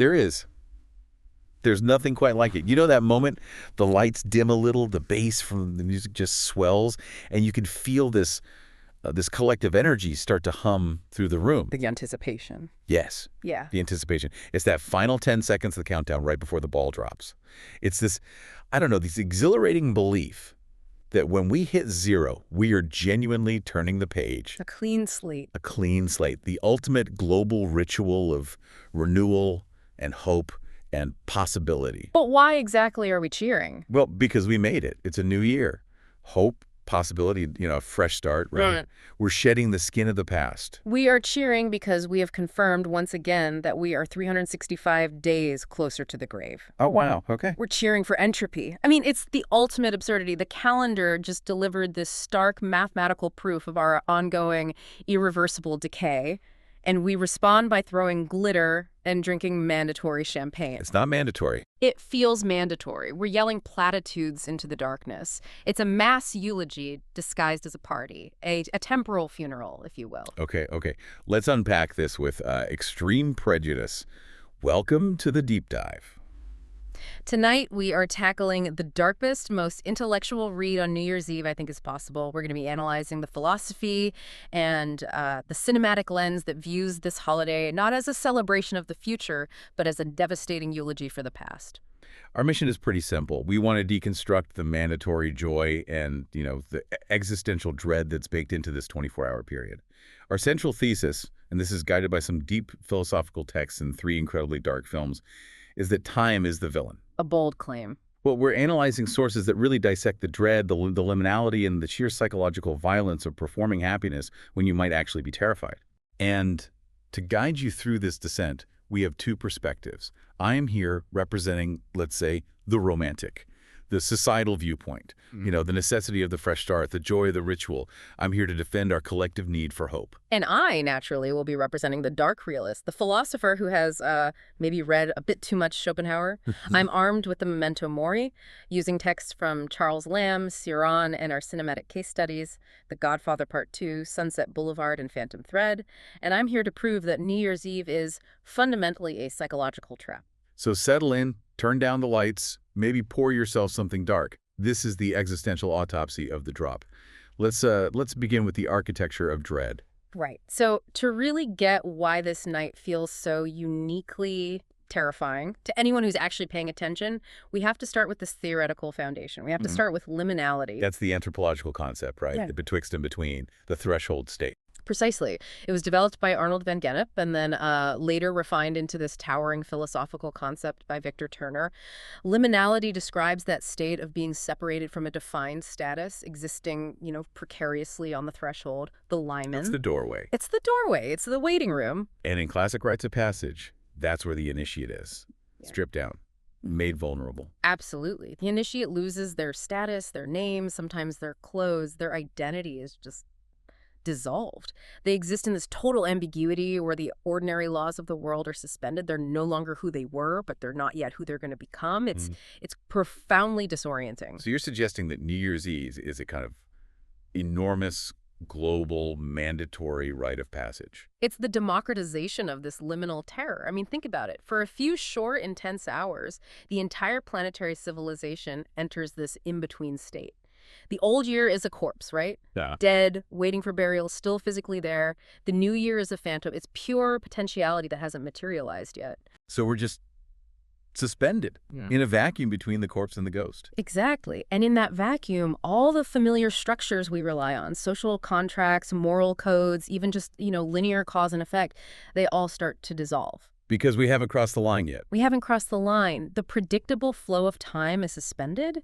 There is. There's nothing quite like it. You know that moment, the lights dim a little, the bass from the music just swells, and you can feel this collective energy start to hum through the room. The anticipation. Yes. Yeah. The anticipation. It's that final 10 seconds of the countdown right before the ball drops. It's this, I don't know, this exhilarating belief that when we hit 0, we are genuinely turning the page. A clean slate. A clean slate. The ultimate global ritual of renewal and hope and possibility. But why exactly are we cheering? Well, because we made it. It's a new year. Hope, possibility, a fresh start, right? We're shedding the skin of the past. We are cheering because we have confirmed once again that we are 365 days closer to the grave. Oh, wow. Okay. We're cheering for entropy. I mean, it's the ultimate absurdity. The calendar just delivered this stark mathematical proof of our ongoing irreversible decay. And we respond by throwing glitter and drinking mandatory champagne. It's not mandatory. It feels mandatory. We're yelling platitudes into the darkness. It's a mass eulogy disguised as a party, a temporal funeral, if you will. Okay. Let's unpack this with extreme prejudice. Welcome to the deep dive. Tonight, we are tackling the darkest, most intellectual read on New Year's Eve I think is possible. We're going to be analyzing the philosophy and the cinematic lens that views this holiday not as a celebration of the future, but as a devastating eulogy for the past. Our mission is pretty simple. We want to deconstruct the mandatory joy and, the existential dread that's baked into this 24-hour period. Our central thesis, and this is guided by some deep philosophical texts and 3 incredibly dark films, is that time is the villain. A bold claim. Well, we're analyzing sources that really dissect the dread, the liminality, and the sheer psychological violence of performing happiness when you might actually be terrified. And to guide you through this descent, we have 2 perspectives. I am here representing, let's say, the romantic, the societal viewpoint, the necessity of the fresh start, the joy of the ritual. I'm here to defend our collective need for hope. And I, naturally, will be representing the dark realist, the philosopher who has maybe read a bit too much Schopenhauer. I'm armed with the memento mori, using texts from Charles Lamb, Ciron, and our cinematic case studies, The Godfather Part II, Sunset Boulevard, and Phantom Thread. And I'm here to prove that New Year's Eve is fundamentally a psychological trap. So settle in, turn down the lights, maybe pour yourself something dark. This is the existential autopsy of the drop. Let's begin with the architecture of dread. Right. So to really get why this night feels so uniquely terrifying to anyone who's actually paying attention, we have to start with this theoretical foundation. We have to start with liminality. That's the anthropological concept, right? Yeah. The betwixt and between, the threshold state. Precisely. It was developed by Arnold van Gennep and then later refined into this towering philosophical concept by Victor Turner. Liminality describes that state of being separated from a defined status, existing, precariously on the threshold, the limen. It's the doorway. It's the doorway. It's the waiting room. And in classic rites of passage, that's where the initiate is. Yeah. Stripped down, made vulnerable. Absolutely. The initiate loses their status, their name, sometimes their clothes, their identity is just dissolved. They exist in this total ambiguity where the ordinary laws of the world are suspended. They're no longer who they were, but they're not yet who they're going to become. It's profoundly disorienting. So you're suggesting that New Year's Eve is a kind of enormous, global, mandatory rite of passage. It's the democratization of this liminal terror. I mean, think about it. For a few short, intense hours, the entire planetary civilization enters this in-between state. The old year is a corpse, right? Yeah. Dead, waiting for burial, still physically there. The new year is a phantom. It's pure potentiality that hasn't materialized yet. So we're just suspended in a vacuum between the corpse and the ghost. Exactly. And in that vacuum, all the familiar structures we rely on, social contracts, moral codes, even just, linear cause and effect, they all start to dissolve. Because we haven't crossed the line yet. We haven't crossed the line. The predictable flow of time is suspended.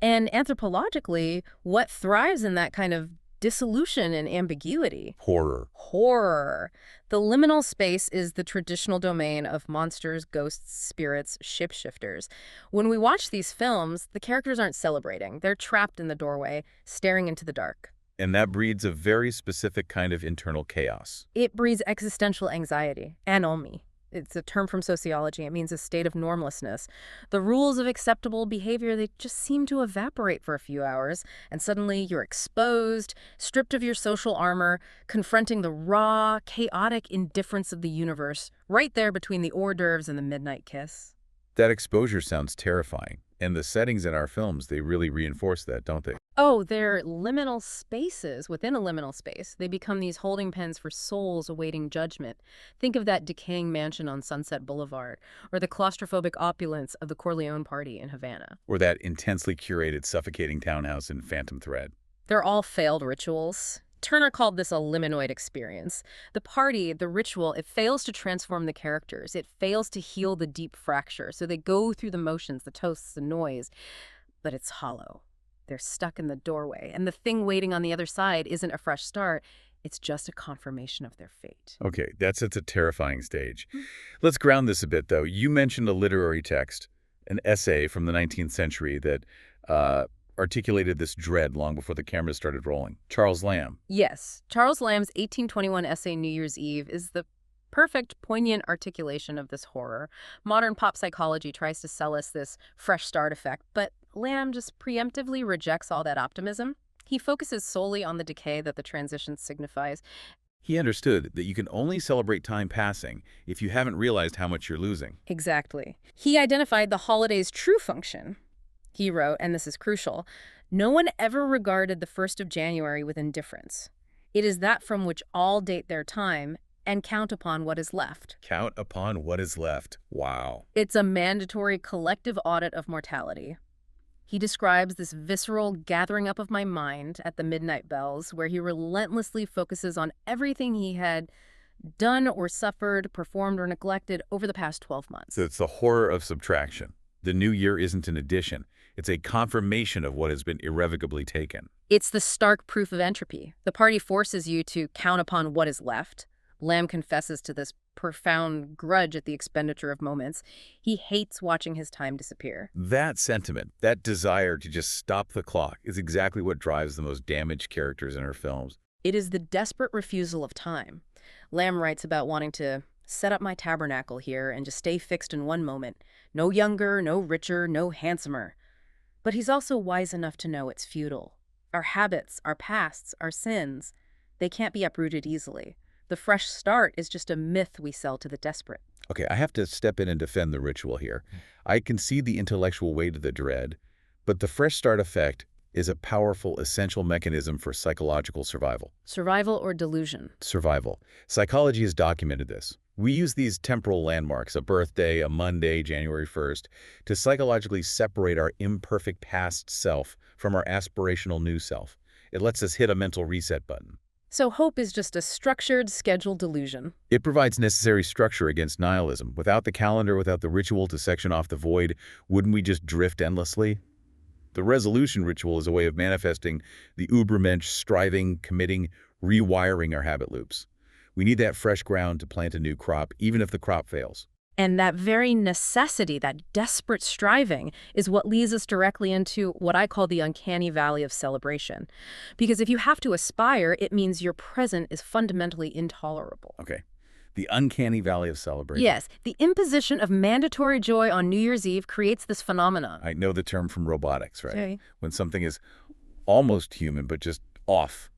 And anthropologically, what thrives in that kind of dissolution and ambiguity? Horror. The liminal space is the traditional domain of monsters, ghosts, spirits, shapeshifters. When we watch these films, the characters aren't celebrating. They're trapped in the doorway, staring into the dark. And that breeds a very specific kind of internal chaos. It breeds existential anxiety, anomie. It's a term from sociology. It means a state of normlessness. The rules of acceptable behavior, they just seem to evaporate for a few hours, and suddenly you're exposed, stripped of your social armor, confronting the raw, chaotic indifference of the universe, right there between the hors d'oeuvres and the midnight kiss. That exposure sounds terrifying. And the settings in our films, they really reinforce that, don't they? Oh, they're liminal spaces within a liminal space. They become these holding pens for souls awaiting judgment. Think of that decaying mansion on Sunset Boulevard, or the claustrophobic opulence of the Corleone party in Havana. Or that intensely curated, suffocating townhouse in Phantom Thread. They're all failed rituals. Turner called this a liminoid experience. The party, the ritual, it fails to transform the characters. It fails to heal the deep fracture. So they go through the motions, the toasts, the noise, but it's hollow. They're stuck in the doorway, and the thing waiting on the other side isn't a fresh start. It's just a confirmation of their fate. Okay, that's a terrifying stage. Let's ground this a bit, though. You mentioned a literary text, an essay from the 19th century that articulated this dread long before the cameras started rolling. Charles Lamb. Yes, Charles Lamb's 1821 essay New Year's Eve is the perfect, poignant articulation of this horror. Modern pop psychology tries to sell us this fresh start effect, but Lamb just preemptively rejects all that optimism. He focuses solely on the decay that the transition signifies. He understood that you can only celebrate time passing if you haven't realized how much you're losing. Exactly. He identified the holiday's true function. He wrote, and this is crucial, "No one ever regarded the 1st of January with indifference. It is that from which all date their time and count upon what is left." Count upon what is left. Wow. It's a mandatory collective audit of mortality. He describes this visceral gathering up of my mind at the midnight bells, where he relentlessly focuses on everything he had done or suffered, performed or neglected over the past 12 months. So it's the horror of subtraction. The new year isn't an addition. It's a confirmation of what has been irrevocably taken. It's the stark proof of entropy. The party forces you to count upon what is left. Lamb confesses to this profound grudge at the expenditure of moments. He hates watching his time disappear. That sentiment, that desire to just stop the clock, is exactly what drives the most damaged characters in our films. It is the desperate refusal of time. Lamb writes about wanting to set up my tabernacle here and just stay fixed in one moment. No younger, no richer, no handsomer. But he's also wise enough to know it's futile. Our habits, our pasts, our sins, they can't be uprooted easily. The fresh start is just a myth we sell to the desperate. Okay, I have to step in and defend the ritual here. I can see the intellectual weight of the dread, but the fresh start effect is a powerful, essential mechanism for psychological survival. Survival or delusion? Survival. Psychology has documented this. We use these temporal landmarks, a birthday, a Monday, January 1st, to psychologically separate our imperfect past self from our aspirational new self. It lets us hit a mental reset button. So hope is just a structured, scheduled delusion. It provides necessary structure against nihilism. Without the calendar, without the ritual to section off the void, wouldn't we just drift endlessly? The resolution ritual is a way of manifesting the Ubermensch, striving, committing, rewiring our habit loops. We need that fresh ground to plant a new crop, even if the crop fails. And that very necessity, that desperate striving, is what leads us directly into what I call the Uncanny Valley of Celebration. Because if you have to aspire, it means your present is fundamentally intolerable. Okay. The Uncanny Valley of Celebration. Yes, the imposition of mandatory joy on New Year's Eve creates this phenomenon. I know the term from robotics, right? Okay. When something is almost human, but just off,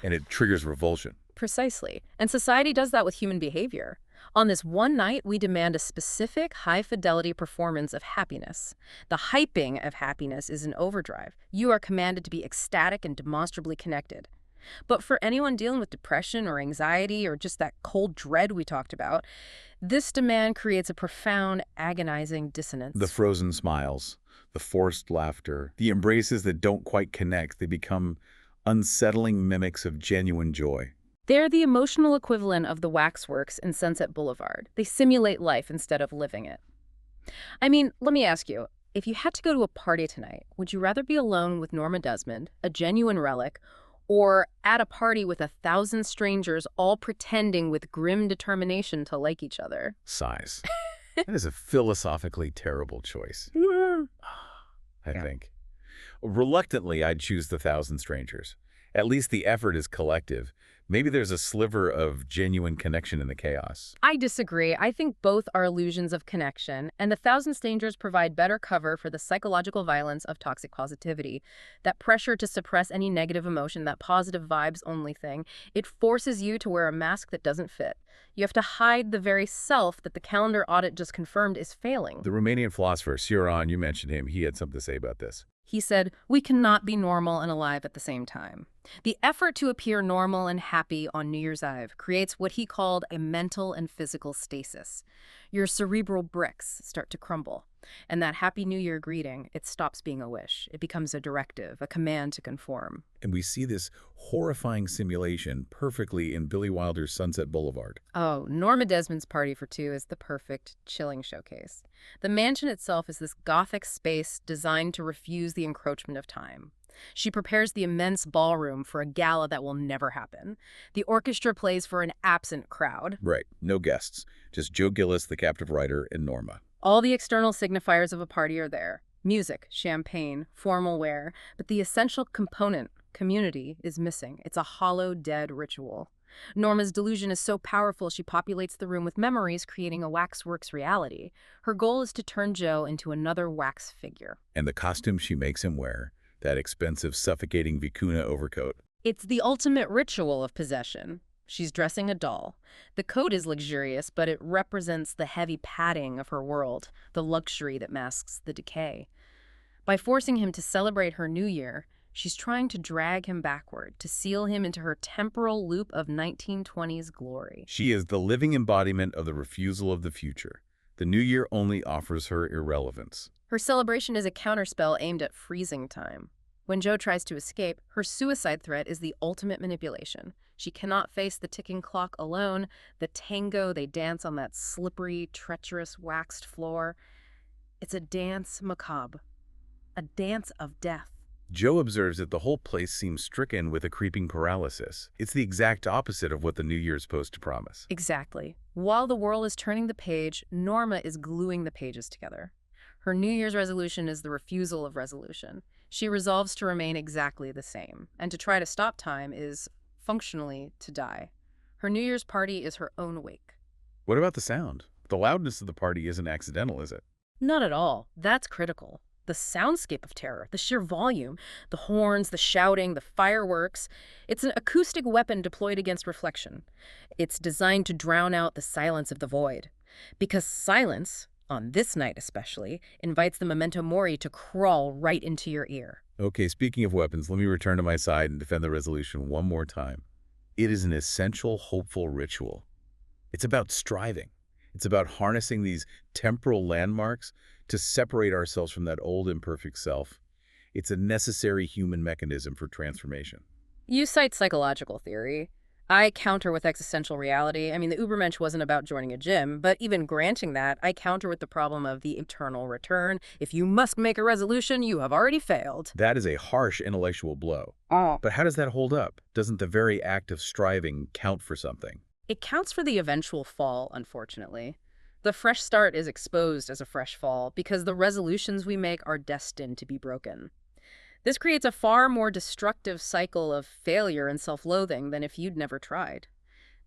and it triggers revulsion. Precisely. And society does that with human behavior. On this one night, we demand a specific high-fidelity performance of happiness. The hyping of happiness is in overdrive. You are commanded to be ecstatic and demonstrably connected. But for anyone dealing with depression or anxiety or just that cold dread we talked about, this demand creates a profound, agonizing dissonance. The frozen smiles, the forced laughter, the embraces that don't quite connect, they become unsettling mimics of genuine joy. They're the emotional equivalent of the waxworks in Sunset Boulevard. They simulate life instead of living it. I mean, let me ask you, if you had to go to a party tonight, would you rather be alone with Norma Desmond, a genuine relic, or at a party with 1,000 strangers all pretending with grim determination to like each other? Sighs. That is a philosophically terrible choice, I think. Reluctantly, I'd choose the 1,000 strangers. At least the effort is collective. Maybe there's a sliver of genuine connection in the chaos. I disagree. I think both are illusions of connection, and the Thousand Strangers provide better cover for the psychological violence of toxic positivity. That pressure to suppress any negative emotion, that positive vibes only thing, it forces you to wear a mask that doesn't fit. You have to hide the very self that the calendar audit just confirmed is failing. The Romanian philosopher, Cioran, you mentioned him, he had something to say about this. He said, "We cannot be normal and alive at the same time." The effort to appear normal and happy on New Year's Eve creates what he called a mental and physical stasis. Your cerebral bricks start to crumble, and that Happy New Year greeting, it stops being a wish. It becomes a directive, a command to conform. And we see this horrifying simulation perfectly in Billy Wilder's Sunset Boulevard. Oh, Norma Desmond's Party for Two is the perfect, chilling showcase. The mansion itself is this gothic space designed to refuse the encroachment of time. She prepares the immense ballroom for a gala that will never happen. The orchestra plays for an absent crowd. Right, no guests. Just Joe Gillis, the captive writer, and Norma. All the external signifiers of a party are there. Music, champagne, formal wear. But the essential component, community, is missing. It's a hollow, dead ritual. Norma's delusion is so powerful she populates the room with memories, creating a waxworks reality. Her goal is to turn Joe into another wax figure. And the costume she makes him wear, that expensive, suffocating vicuna overcoat. It's the ultimate ritual of possession. She's dressing a doll. The coat is luxurious, but it represents the heavy padding of her world, the luxury that masks the decay. By forcing him to celebrate her new year, she's trying to drag him backward, to seal him into her temporal loop of 1920s glory. She is the living embodiment of the refusal of the future. The new year only offers her irrelevance. Her celebration is a counterspell aimed at freezing time. When Joe tries to escape, her suicide threat is the ultimate manipulation. She cannot face the ticking clock alone, the tango they dance on that slippery, treacherous, waxed floor. It's a dance macabre, a dance of death. Joe observes that the whole place seems stricken with a creeping paralysis. It's the exact opposite of what the new year is supposed to promise. Exactly. While the world is turning the page, Norma is gluing the pages together. Her New Year's resolution is the refusal of resolution. She resolves to remain exactly the same, and to try to stop time is, functionally, to die. Her New Year's party is her own wake. What about the sound? The loudness of the party isn't accidental, is it? Not at all. That's critical. The soundscape of terror, the sheer volume, the horns, the shouting, the fireworks. It's an acoustic weapon deployed against reflection. It's designed to drown out the silence of the void. Because silence, on this night especially, invites the memento mori to crawl right into your ear. Okay, speaking of weapons, let me return to my side and defend the resolution one more time. It is an essential, hopeful ritual. It's about striving. It's about harnessing these temporal landmarks to separate ourselves from that old imperfect self. It's a necessary human mechanism for transformation. You cite psychological theory. I counter with existential reality. I mean, the Ubermensch wasn't about joining a gym, but even granting that, I counter with the problem of the eternal return. If you must make a resolution, you have already failed. That is a harsh intellectual blow. But how does that hold up? Doesn't the very act of striving count for something? It counts for the eventual fall, unfortunately. The fresh start is exposed as a fresh fall because the resolutions we make are destined to be broken. This creates a far more destructive cycle of failure and self-loathing than if you'd never tried.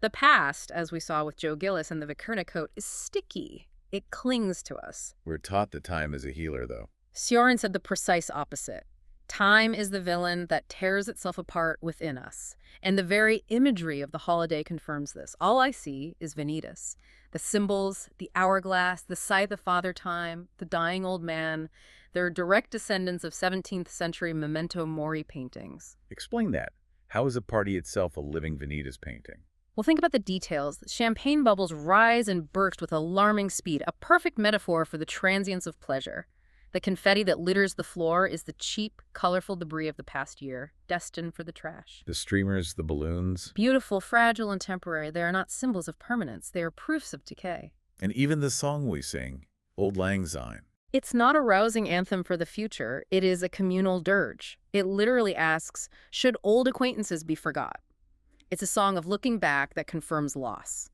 The past, as we saw with Joe Gillis and the Vicuna coat, is sticky. It clings to us. We're taught that time is a healer, though. Cioran said the precise opposite. Time is the villain that tears itself apart within us. And the very imagery of the holiday confirms this. All I see is vanitas. The symbols, the hourglass, the scythe of father time, the dying old man. They're direct descendants of 17th century memento mori paintings. Explain that. How is a party itself a living vanitas painting? Well, think about the details. Champagne bubbles rise and burst with alarming speed, a perfect metaphor for the transience of pleasure. The confetti that litters the floor is the cheap, colorful debris of the past year, destined for the trash. The streamers, the balloons. Beautiful, fragile, and temporary, they are not symbols of permanence. They are proofs of decay. And even the song we sing, Old Lang Syne. It's not a rousing anthem for the future. It is a communal dirge. It literally asks, should old acquaintances be forgot? It's a song of looking back that confirms loss.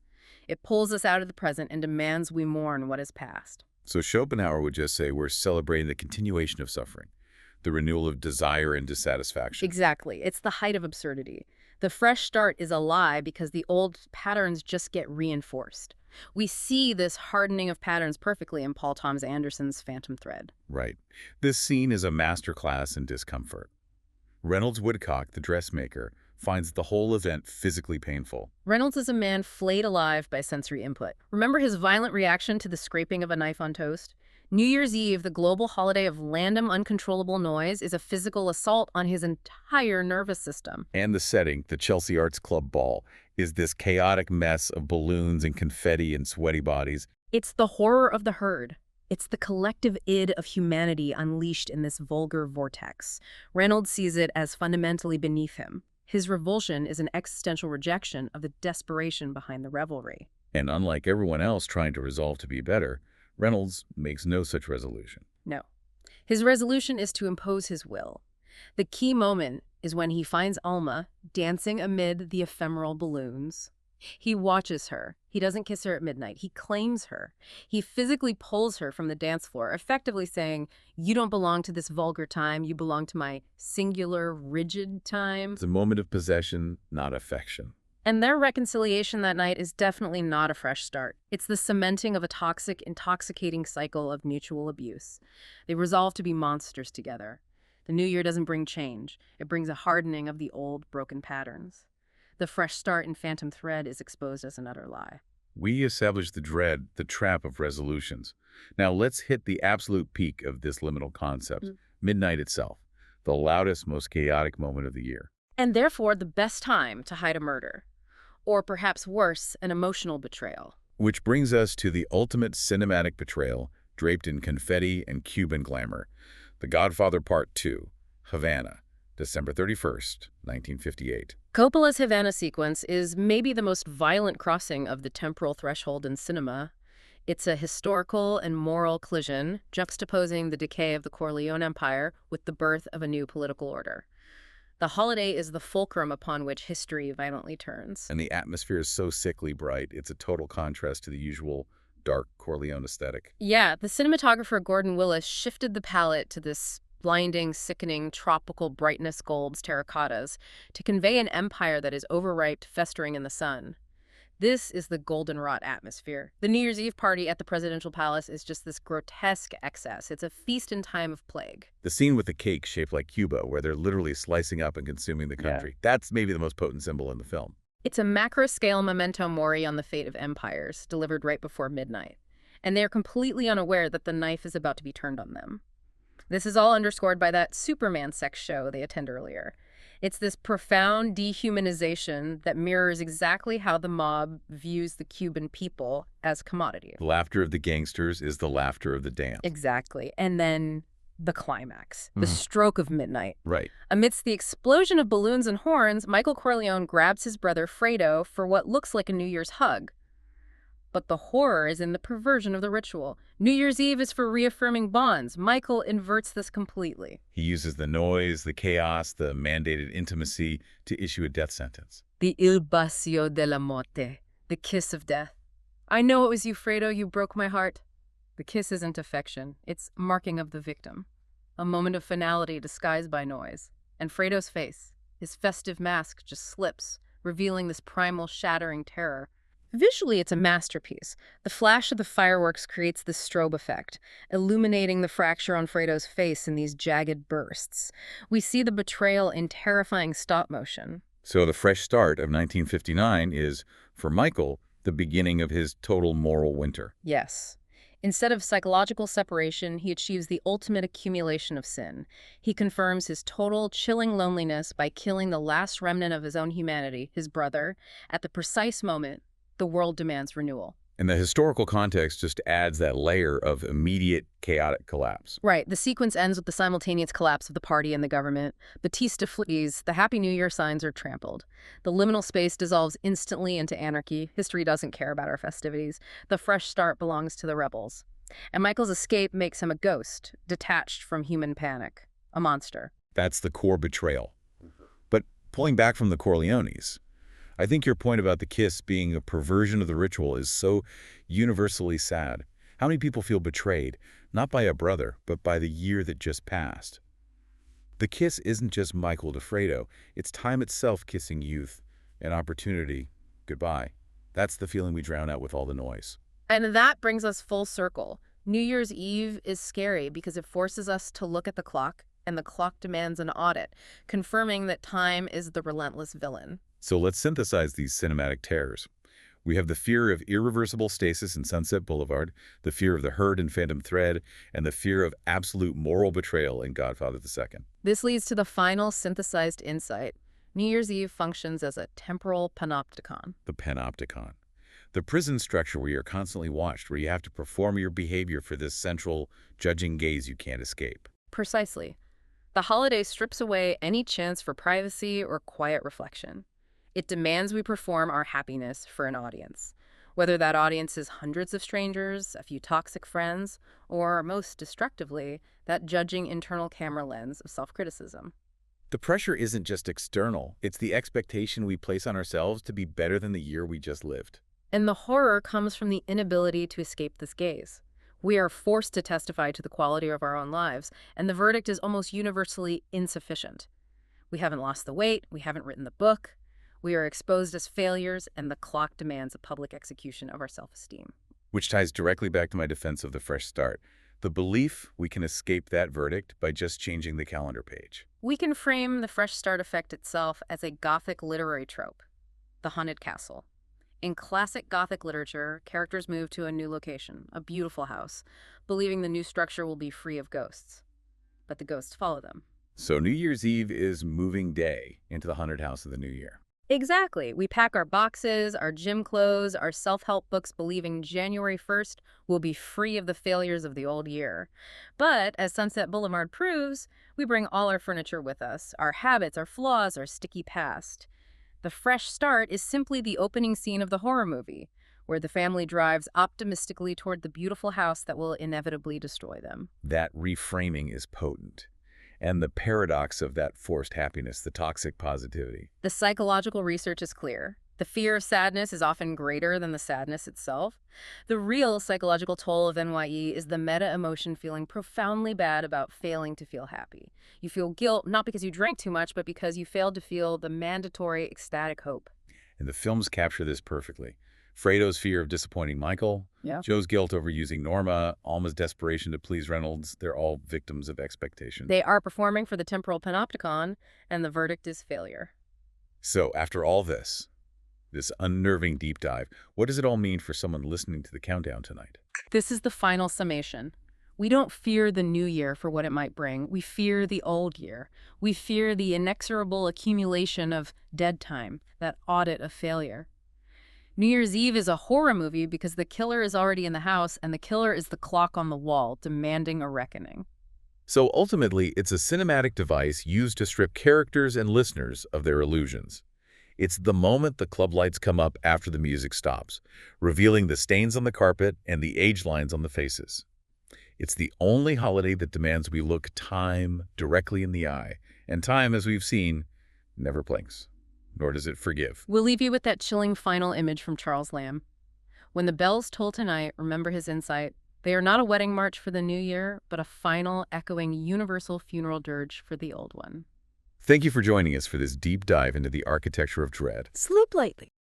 It pulls us out of the present and demands we mourn what is past. So Schopenhauer would just say we're celebrating the continuation of suffering, the renewal of desire and dissatisfaction. Exactly. It's the height of absurdity. The fresh start is a lie because the old patterns just get reinforced. We see this hardening of patterns perfectly in Paul Thomas Anderson's Phantom Thread. Right. This scene is a masterclass in discomfort. Reynolds Woodcock, the dressmaker, finds the whole event physically painful. Reynolds is a man flayed alive by sensory input. Remember his violent reaction to the scraping of a knife on toast? New Year's Eve, the global holiday of random, uncontrollable noise, is a physical assault on his entire nervous system. And the setting, the Chelsea Arts Club ball, is this chaotic mess of balloons and confetti and sweaty bodies. It's the horror of the herd. It's the collective id of humanity unleashed in this vulgar vortex. Reynolds sees it as fundamentally beneath him. His revulsion is an existential rejection of the desperation behind the revelry. And unlike everyone else trying to resolve to be better, Reynolds makes no such resolution. No. His resolution is to impose his will. The key moment is when he finds Alma dancing amid the ephemeral balloons. He watches her. He doesn't kiss her at midnight. He claims her. He physically pulls her from the dance floor, effectively saying, "You don't belong to this vulgar time. You belong to my singular, rigid time." It's a moment of possession, not affection. And their reconciliation that night is definitely not a fresh start. It's the cementing of a toxic, intoxicating cycle of mutual abuse. They resolve to be monsters together. The new year doesn't bring change. It brings a hardening of the old, broken patterns. The fresh start in Phantom Thread is exposed as an utter lie. We established the dread, the trap of resolutions. Now let's hit the absolute peak of this liminal concept, midnight itself, the loudest, most chaotic moment of the year. And therefore the best time to hide a murder. Or perhaps worse, an emotional betrayal. Which brings us to the ultimate cinematic betrayal, draped in confetti and Cuban glamour. The Godfather Part II, Havana, December 31st, 1958. Coppola's Havana sequence is maybe the most violent crossing of the temporal threshold in cinema. It's a historical and moral collision, juxtaposing the decay of the Corleone Empire with the birth of a new political order. The holiday is the fulcrum upon which history violently turns. And the atmosphere is so sickly bright, it's a total contrast to the usual dark Corleone aesthetic. Yeah, the cinematographer Gordon Willis shifted the palette to this blinding, sickening, tropical brightness golds, terracottas, to convey an empire that is overripe, festering in the sun. This is the goldenrod atmosphere. The New Year's Eve party at the presidential palace is just this grotesque excess. It's a feast in time of plague. The scene with the cake shaped like Cuba, where they're literally slicing up and consuming the country. That's maybe the most potent symbol in the film. It's a macro-scale memento mori on the fate of empires, delivered right before midnight. And they're completely unaware that the knife is about to be turned on them. This is all underscored by that Superman sex show they attend earlier. It's this profound dehumanization that mirrors exactly how the mob views the Cuban people as commodity. The laughter of the gangsters is the laughter of the damned. Exactly. And then the climax, the stroke of midnight. Right. Amidst the explosion of balloons and horns, Michael Corleone grabs his brother Fredo for what looks like a New Year's hug. But the horror is in the perversion of the ritual. New Year's Eve is for reaffirming bonds. Michael inverts this completely. He uses the noise, the chaos, the mandated intimacy to issue a death sentence. The il bacio della morte, the kiss of death. I know it was you, Fredo, you broke my heart. The kiss isn't affection. It's marking of the victim. A moment of finality disguised by noise. And Fredo's face, his festive mask, just slips, revealing this primal, shattering terror. Visually, it's a masterpiece. The flash of the fireworks creates this strobe effect, illuminating the fracture on Fredo's face in these jagged bursts. We see the betrayal in terrifying stop motion. So the fresh start of 1959 is, for Michael, the beginning of his total moral winter. Yes. Instead of psychological separation, he achieves the ultimate accumulation of sin. He confirms his total, chilling loneliness by killing the last remnant of his own humanity, his brother, at the precise moment the world demands renewal. And the historical context just adds that layer of immediate chaotic collapse. Right. The sequence ends with the simultaneous collapse of the party and the government. Batista flees. The Happy New Year signs are trampled. The liminal space dissolves instantly into anarchy. History doesn't care about our festivities. The fresh start belongs to the rebels. And Michael's escape makes him a ghost, detached from human panic. A monster. That's the core betrayal. But pulling back from the Corleones, I think your point about the kiss being a perversion of the ritual is so universally sad. How many people feel betrayed, not by a brother, but by the year that just passed? The kiss isn't just Michael to Fredo, it's time itself kissing youth, an opportunity, goodbye. That's the feeling we drown out with all the noise. And that brings us full circle. New Year's Eve is scary because it forces us to look at the clock, and the clock demands an audit, confirming that time is the relentless villain. So let's synthesize these cinematic terrors. We have the fear of irreversible stasis in Sunset Boulevard, the fear of the herd in Phantom Thread, and the fear of absolute moral betrayal in Godfather II. This leads to the final synthesized insight. New Year's Eve functions as a temporal panopticon. The panopticon. The prison structure where you're constantly watched, where you have to perform your behavior for this central, judging gaze you can't escape. Precisely. The holiday strips away any chance for privacy or quiet reflection. It demands we perform our happiness for an audience, whether that audience is hundreds of strangers, a few toxic friends, or, most destructively, that judging internal camera lens of self-criticism. The pressure isn't just external, it's the expectation we place on ourselves to be better than the year we just lived. And the horror comes from the inability to escape this gaze. We are forced to testify to the quality of our own lives, and the verdict is almost universally insufficient. We haven't lost the weight, we haven't written the book, we are exposed as failures, and the clock demands a public execution of our self-esteem. Which ties directly back to my defense of the fresh start. The belief we can escape that verdict by just changing the calendar page. We can frame the fresh start effect itself as a Gothic literary trope, the haunted castle. In classic Gothic literature, characters move to a new location, a beautiful house, believing the new structure will be free of ghosts. But the ghosts follow them. So New Year's Eve is moving day into the haunted house of the new year. Exactly. We pack our boxes, our gym clothes, our self-help books, believing January 1st will be free of the failures of the old year. But, as Sunset Boulevard proves, we bring all our furniture with us, our habits, our flaws, our sticky past. The fresh start is simply the opening scene of the horror movie, where the family drives optimistically toward the beautiful house that will inevitably destroy them. That reframing is potent. And the paradox of that forced happiness, the toxic positivity. The psychological research is clear. The fear of sadness is often greater than the sadness itself. The real psychological toll of NYE is the meta-emotion feeling profoundly bad about failing to feel happy. You feel guilt not because you drank too much, but because you failed to feel the mandatory ecstatic hope. And the films capture this perfectly. Fredo's fear of disappointing Michael, Joe's guilt over using Norma, Alma's desperation to please Reynolds, they're all victims of expectation. They are performing for the temporal panopticon, and the verdict is failure. So after all this unnerving deep dive, what does it all mean for someone listening to the countdown tonight? This is the final summation. We don't fear the new year for what it might bring. We fear the old year. We fear the inexorable accumulation of dead time, that audit of failure. New Year's Eve is a horror movie because the killer is already in the house, and the killer is the clock on the wall, demanding a reckoning. So ultimately, it's a cinematic device used to strip characters and listeners of their illusions. It's the moment the club lights come up after the music stops, revealing the stains on the carpet and the age lines on the faces. It's the only holiday that demands we look time directly in the eye, and time, as we've seen, never blinks. Nor does it forgive. We'll leave you with that chilling final image from Charles Lamb. When the bells toll tonight, remember his insight. They are not a wedding march for the new year, but a final, echoing, universal funeral dirge for the old one. Thank you for joining us for this deep dive into the architecture of dread. Sleep lightly.